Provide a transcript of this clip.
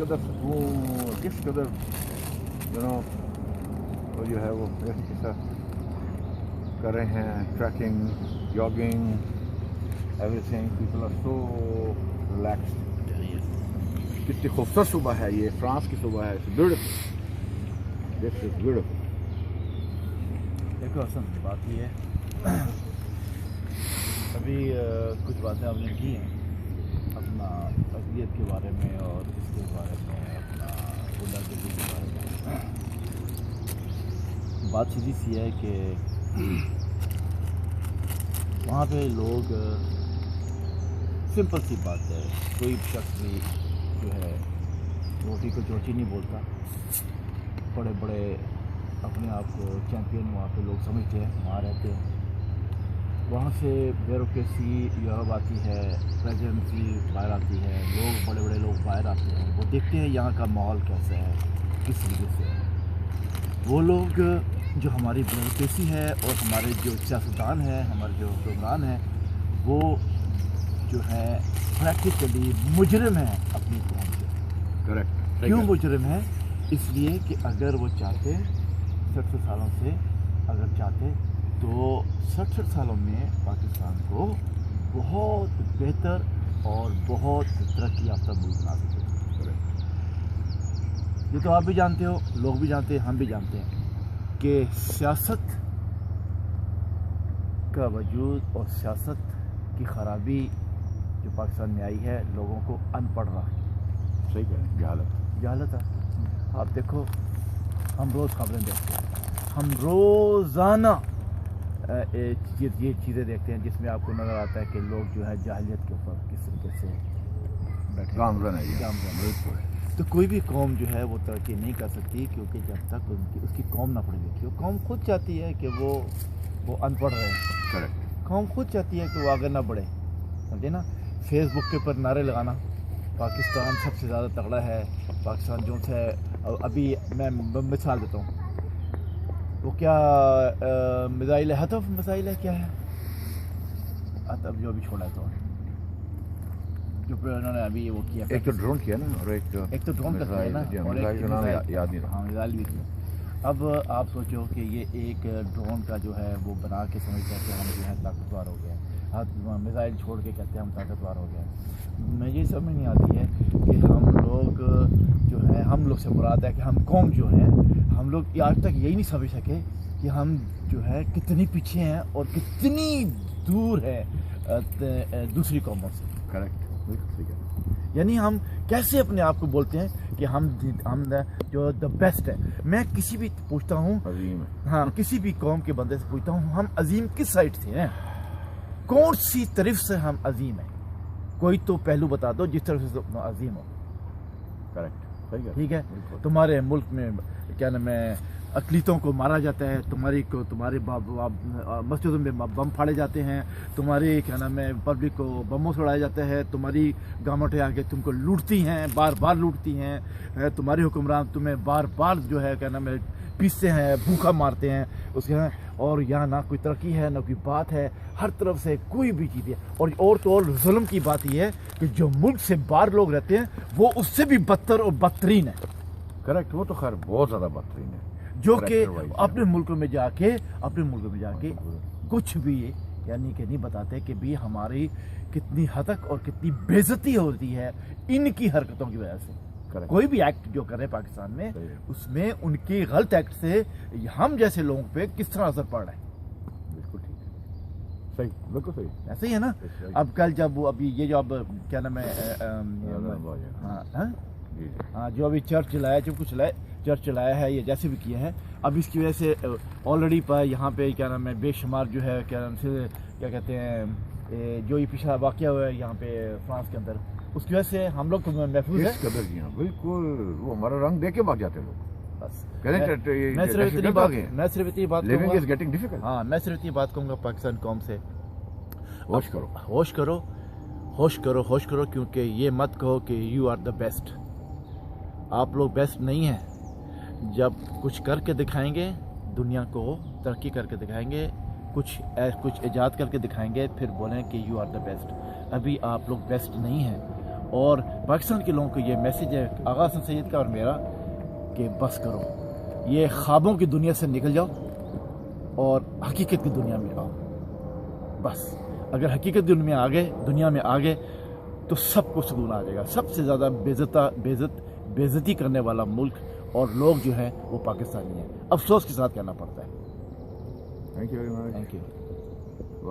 قدر سکون، کس قدر وہ جو ہے وہ کے ساتھ کر رہے ہیں، trekking, jogging, everything. People are so relaxed. کتنی خوبصورت صبح ہے یہ، فرانس کی صبح ہے. It's beautiful, this is beautiful. دیکھو حسن، بات یہ ہے ابھی کچھ باتیں آپ نے کی ہیں اپنا اقلیت کے بارے میں اور اس کے بارے میں، اپنا غنڈہ گردی کے بارے میں. بات سیدھی سی ہے کہ وہاں پہ لوگ، سمپل سی بات ہے، کوئی شخص بھی جو ہے روٹی کو چوچی نہیں بولتا. بڑے بڑے اپنے آپ کو چیمپئن وہاں پہ لوگ سمجھتے ہیں، وہاں رہتے ہیں. وہاں سے بیوروکریسی یورپ آتی ہے، پریزیڈنسی باہر آتی ہے، لوگ بڑے بڑے لوگ باہر آتے ہیں، وہ دیکھتے ہیں یہاں کا ماحول کیسا ہے، کس طریقے سے ہے. وہ لوگ جو ہماری بیوروکریسی ہے اور ہمارے جو سیاستدان ہیں، ہمارے جو حکمران ہیں، وہ جو ہے پریکٹیکلی مجرم ہیں اپنی قوم کے. کریکٹ. کیوں مجرم ہیں؟ اس لیے کہ اگر وہ چاہتے 60 سالوں سے اگر چاہتے تو 60 سالوں میں پاکستان کو بہت بہتر اور بہت ترقی یافتہ ملک بنا سکتے. یہ تو آپ بھی جانتے ہو، لوگ بھی جانتے ہیں، ہم بھی جانتے ہیں کہ سیاست کا وجود اور سیاست کی خرابی جو پاکستان میں آئی ہے، لوگوں کو ان پڑھ رہا ہے. صحیح کہہ رہے ہیں. جہالت ہے. آپ دیکھو، ہم روز خبریں دیکھتے ہیں، ہم روزانہ یہ چیزیں دیکھتے ہیں جس میں آپ کو نظر آتا ہے کہ لوگ جو ہے جاہلیت کے اوپر کس طریقے سے بیٹھے گامزن ہے. تو کوئی بھی قوم جو ہے وہ ترقی نہیں کر سکتی، کیونکہ جب تک اس کی قوم نہ پڑھی لکھی ہو. قوم خود چاہتی ہے کہ وہ ان پڑھ رہے ہیں. کریکٹ. قوم خود چاہتی ہے کہ وہ آگے نہ بڑھے. سمجھے نا؟ فیس بک کے اوپر نعرے لگانا، پاکستان سب سے زیادہ تگڑا ہے، پاکستان جو ہے. ابھی میں مثال دیتا ہوں، وہ کیا میزائل ہے، ہدف میزائل ہے، کیا ہے اب جو ابھی چھوڑا ہے تو جو انہوں نے ابھی وہ کیا، ایک تو ڈرون کیا نا، اور ایک تو ڈرون کا کیا نا، اور ایک یاد نہیں رہا. ہاں میزائل بھی کیا. اب آپ سوچو کہ یہ ایک ڈرون کا جو ہے وہ بنا کے سمجھتے ہیں کہ ہم جو ہے طاقتور ہو گئے ہیں، میزائل چھوڑ کے کہتے ہیں ہم طاقتور ہو گئے ہیں. مجھے سمجھ نہیں آتی ہے کہ ہم لوگ جو ہے، ہم لوگ سے مراد ہے کہ ہم قوم جو ہیں، ہم لوگ آج تک یہی نہیں سمجھ سکے کہ ہم جو ہے کتنی پیچھے ہیں اور کتنی دور ہے دوسری قوموں سے. کریکٹ. یعنی ہم کیسے اپنے آپ کو بولتے ہیں کہ ہم جو دا بیسٹ ہے. میں کسی بھی پوچھتا ہوں، عظیم ہے. ہاں کسی بھی قوم کے بندے سے پوچھتا ہوں، ہم عظیم کس سائڈ سے ہیں، کون سی طرف سے ہم عظیم ہیں؟ کوئی تو پہلو بتا دو جس طرف سے عظیم ہو. کریکٹ. ٹھیک ہے. تمہارے ملک میں کیا نام ہے، اقلیتوں کو مارا جاتا ہے، تمہارے مسجدوں میں بم پھاڑے جاتے ہیں، تمہاری کیا نام ہے پبلک کو بموں سے اڑایا جاتا ہے، تمہاری گورنمنٹیں آ کے تم کو لوٹتی ہیں، بار بار لوٹتی ہیں، تمہارے حکمران تمہیں بار بار جو ہے کیا نام ہے پیستے ہیں، بھوکا مارتے ہیں اس کے، اور یہاں نہ کوئی ترقی ہے نہ کوئی بات ہے. ہر طرف سے کوئی بھی چیز ہے. اور تو اور ظلم کی بات یہ ہے کہ جو ملک سے باہر لوگ رہتے ہیں وہ اس سے بھی بدتر اور بدترین ہے. کریکٹ. وہ تو خیر بہت زیادہ بدترین ہے، جو کہ اپنے ملکوں میں جا کے کچھ بھی یعنی کہ نہیں بتاتے کہ بھی ہماری کتنی ہتک اور کتنی بےعزتی ہوتی ہے ان کی حرکتوں کی وجہ سے. کوئی بھی ایکٹ جو کر رہے پاکستان میں، اس میں ان کی غلط ایکٹ سے ہم جیسے لوگوں پہ کس طرح اثر پڑ رہا ہے. بالکل ٹھیک ہے. صحیح، بالکل صحیح. ایسے ہی ہے نا. اب کل جب وہ ابھی یہ جو اب کیا نام ہے، ہاں جو ابھی چرچ چلایا ہے، یہ جیسے بھی کیا ہے، اب اس کی وجہ سے آلریڈی یہاں پہ کیا نام ہے بے شمار جو ہے کیا نام سے کیا کہتے ہیں، جو یہ پچھلا واقعہ ہوا ہے یہاں پہ فرانس کے اندر، اس کی وجہ سے ہم لوگ محفوظ ہیں. بالکل. وہ ہمارا رنگ دیکھ کے بھاگ جاتے لوگ. میں صرف اتنی بات کہوں گا پاکستان قوم سے، ہوش کرو کیونکہ یہ مت کہو کہ یو آر دا بیسٹ. آپ لوگ بیسٹ نہیں ہیں. جب کچھ کر کے دکھائیں گے، دنیا کو ترقی کر کے دکھائیں گے، کچھ ایجاد کر کے دکھائیں گے، پھر بولیں کہ یو آر دا بیسٹ. ابھی آپ لوگ بیسٹ نہیں ہیں. اور پاکستان کے لوگوں کو یہ میسیج ہے آغا حسن سید کا اور میرا کہ بس کرو، یہ خوابوں کی دنیا سے نکل جاؤ اور حقیقت کی دنیا میں آؤ. بس اگر حقیقت دنیا میں آ گئے تو سب کو سکون آ جائے گا. سب سے زیادہ بےعزتی کرنے والا ملک اور لوگ جو ہیں وہ پاکستانی ہیں. افسوس کے ساتھ کہنا پڑتا ہے. Thank you very much. Thank you.